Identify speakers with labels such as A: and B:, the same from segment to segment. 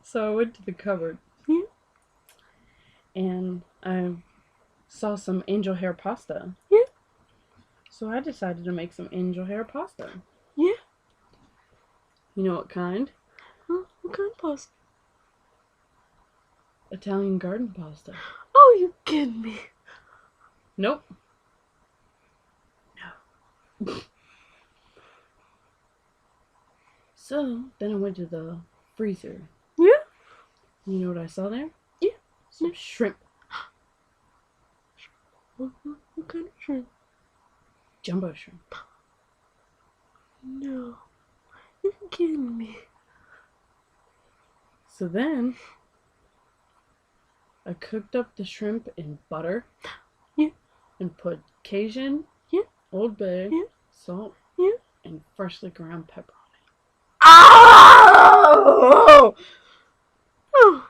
A: So I went to the cupboard.
B: Yeah.
A: And I saw some angel hair pasta.
B: Yeah.
A: So I decided to make some angel hair pasta.
B: Yeah.
A: You know what kind?
B: Huh? What kind of pasta?
A: Italian garden pasta.
B: Oh, you kidding me?
A: Nope.
B: No.
A: So then I went to the freezer.
B: Yeah.
A: You know what I saw there?
B: Yeah.
A: Some shrimp.
B: What kind of shrimp?
A: Jumbo shrimp.
B: No. You're kidding me.
A: So then I cooked up the shrimp in butter.
B: Yeah.
A: And put Cajun.
B: Yeah.
A: Old Bay.
B: Yeah.
A: Salt.
B: Yeah.
A: And freshly ground pepper on it.
B: Oh! Oh.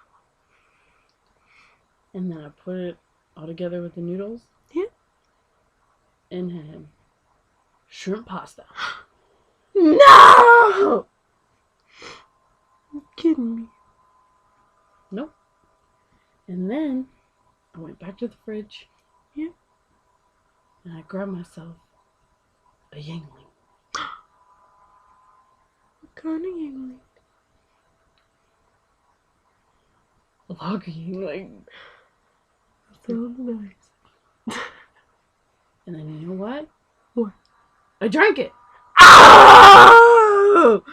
A: And then I put it all together with the noodles.
B: Yeah.
A: And had shrimp pasta.
B: No! You're kidding me.
A: Nope. And then I went back to the fridge.
B: Yeah.
A: And I grabbed myself a Yingling.
B: What kind of Yingling?
A: A lager Yingling.
B: So nice.
A: And then you know what?
B: What?
A: I drank it.
B: Oh!